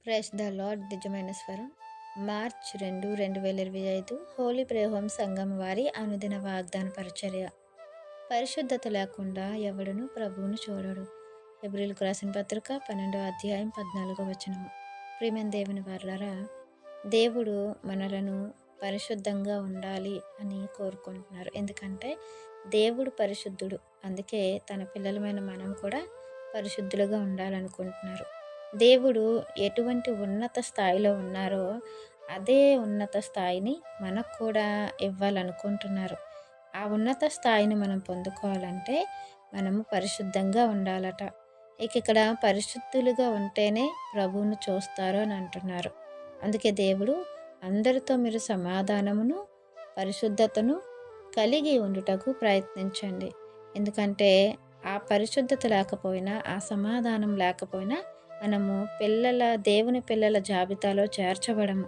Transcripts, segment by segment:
Praise the lord. నిజమైన స్వరం. March 2, 2025 Holi prayer home సంఘం వారి అనుదిన వాగ్దాన పరిచర్య. పరిశుద్ధత లేకుండా ఎవడును ప్రభువును చూడడు. ఎబ్రిల్కు రాసిన పత్రిక 12వ అధ్యాయం 14వ వచనము. ప్రియమైన దేవుని వారలారా, దేవుడు మనలను పరిశుద్ధంగా ఉండాలి అని కోరుకుంటున్నారు. ఎందుకంటే దేవుడు పరిశుద్ధుడు. అందుకే తన పిల్లలమైన మనం కూడా పరిశుద్ధులుగా ఉండాలనుకుంటున్నారు. దేవుడు ఎటువంటి ఉన్నత స్థాయిలో ఉన్నారో అదే ఉన్నత స్థాయిని మనకు కూడా ఇవ్వాలనుకుంటున్నారు. ఆ ఉన్నత స్థాయిని మనం పొందుకోవాలంటే మనము పరిశుద్ధంగా ఉండాలట. ఇక్కడ పరిశుద్ధులుగా ఉంటేనే ప్రభువును చూస్తారు అని అంటున్నారు. అందుకే దేవుడు అందరితో మీరు సమాధానమును పరిశుద్ధతను కలిగి ఉండుటకు ప్రయత్నించండి. ఎందుకంటే ఆ పరిశుద్ధత లేకపోయినా, ఆ సమాధానం లేకపోయినా మనము దేవుని పిల్లల జాబితాలో చేర్చబడము.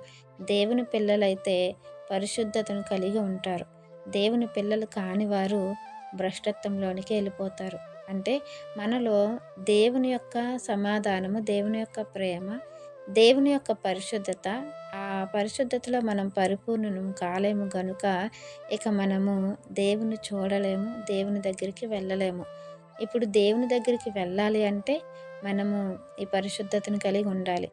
దేవుని పిల్లలైతే పరిశుద్ధతను కలిగి ఉంటారు. దేవుని పిల్లలు కాని వారు భ్రష్టత్వంలోనికి వెళ్ళిపోతారు. అంటే మనలో దేవుని యొక్క సమాధానము, దేవుని యొక్క ప్రేమ, దేవుని యొక్క పరిశుద్ధత, ఆ పరిశుద్ధతలో మనం పరిపూర్ణం కాలేము గనుక ఇక మనము దేవుని చూడలేము, దేవుని దగ్గరికి వెళ్ళలేము. ఇప్పుడు దేవుని దగ్గరికి వెళ్ళాలి అంటే మనము ఈ పరిశుద్ధతను కలిగి ఉండాలి.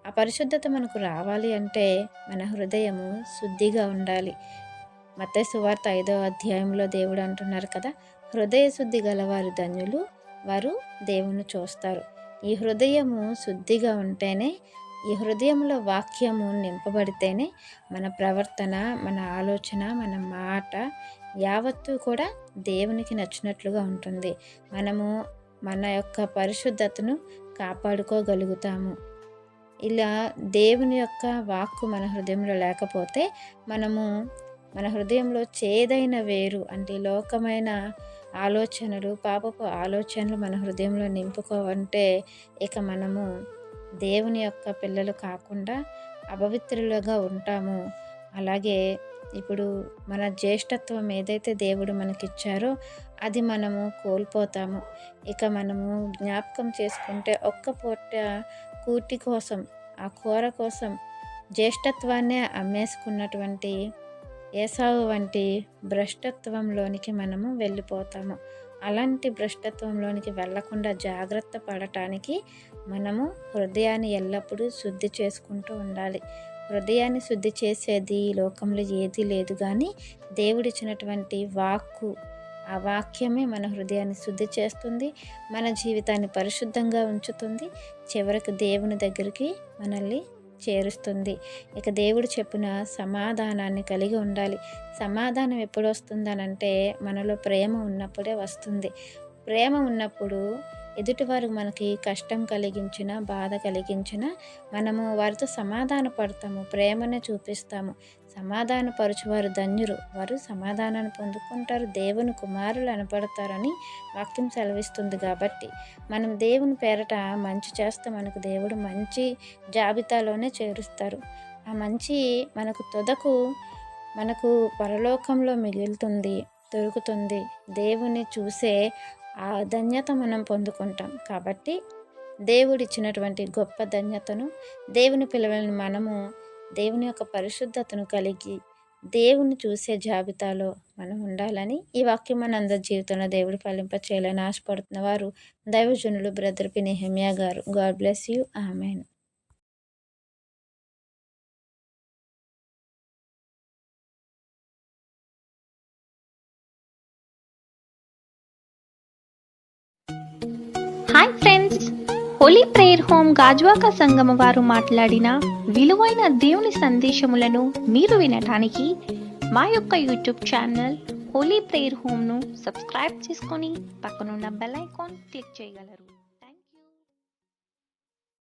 ఆ పరిశుద్ధత మనకు రావాలి అంటే మన హృదయము శుద్ధిగా ఉండాలి. మత్తయి సువార్త 5వ అధ్యాయంలో దేవుడు అంటున్నారు కదా, హృదయ శుద్ధి గలవారు ధన్యులు, వారు దేవుని చూస్తారు. ఈ హృదయము శుద్ధిగా ఉంటేనే, ఈ హృదయంలో వాక్యము నింపబడితేనే మన ప్రవర్తన, మన ఆలోచన, మన మాట యావత్తు కూడా దేవునికి నచ్చినట్లుగా ఉంటుంది. మనము మన యొక్క పరిశుద్ధతను కాపాడుకోగలుగుతాము. ఇలా దేవుని యొక్క వాక్కు మన హృదయంలో లేకపోతే మన హృదయంలో చేదైన వేరు, అంటే లోకమైన ఆలోచనలు, పాపపు ఆలోచనలు మన హృదయంలో నింపుకోవంటే ఇక మనము దేవుని యొక్క పిల్లలు కాకుండా అపవిత్రులుగా ఉంటాము. అలాగే ఇప్పుడు మన జ్యేష్ఠత్వం ఏదైతే దేవుడు మనకిచ్చారో అది మనము కోల్పోతాము. ఇక మనము జ్ఞాపకం చేసుకుంటే ఒక్క పూట కూటి కోసం, ఆ కూర కోసం జ్యేష్ఠత్వాన్నే అమ్మేసుకున్నటువంటి ఏసావు వంటి భ్రష్టత్వంలోనికి మనము వెళ్ళిపోతాము. అలాంటి భ్రష్టత్వంలోనికి వెళ్లకుండా జాగ్రత్త పడటానికి మనము హృదయాన్ని ఎల్లప్పుడూ శుద్ధి చేసుకుంటూ ఉండాలి. హృదయాన్ని శుద్ధి చేసేది ఈ లోకంలో ఏదీ లేదు, కానీ దేవుడిచ్చినటువంటి వాక్కు, ఆ వాక్యమే మన హృదయాన్ని శుద్ధి చేస్తుంది, మన జీవితాన్ని పరిశుద్ధంగా ఉంచుతుంది, చివరికి దేవుని దగ్గరికి మనల్ని చేరుస్తుంది. ఇక దేవుడు చెప్పిన సమాధానాన్ని కలిగి ఉండాలి. సమాధానం ఎప్పుడు వస్తుందనంటే మనలో ప్రేమ ఉన్నప్పుడే వస్తుంది. ప్రేమ ఉన్నప్పుడు ఎదుటివారు మనకి కష్టం కలిగించిన, బాధ కలిగించిన మనము వారితో సమాధాన పడతాము, ప్రేమనే చూపిస్తాము. సమాధానపరచువారు ధన్యులు, వారు సమాధానాన్ని పొందుకుంటారు, దేవుని కుమారులు అనపడతారని వాక్యం సెలవిస్తుంది. కాబట్టి మనం దేవుని పేరట మంచి చేస్తే మనకు దేవుడు మంచి జాబితాలోనే చేరుస్తారు. ఆ మంచి మనకు పరలోకంలో మిగులుతుంది, దొరుకుతుంది. దేవుని చూసే ఆ ధన్యత మనం పొందుకుంటాం. కాబట్టి దేవుడిచ్చినటువంటి గొప్ప ధన్యతను, దేవుని పిల్లలను మనము దేవుని యొక్క పరిశుద్ధతను కలిగి దేవుని చూసే జాబితాలో మనం ఉండాలని ఈ వాక్యం మన అందరి జీవితంలో దేవుడు ఫలింప చేయాలని ఆశపడుతున్న వారు దైవజనులు బ్రదర్ పి. నెహెమ్యా గారు. God bless you. Amen. Hi friends, holy prayer home Gajuwaka సంగమ వారు మాట్లాడిన విలువైన దేవుని సందేశములను మీరు వినటానికి మా యొక్క యూట్యూబ్ ఛానల్ హోలీ ప్రేయర్ హోమ్ను సబ్స్క్రైబ్ చేసుకొని పక్కనున్న బెల్ ఐకాన్ క్లిక్ చేయగలరు.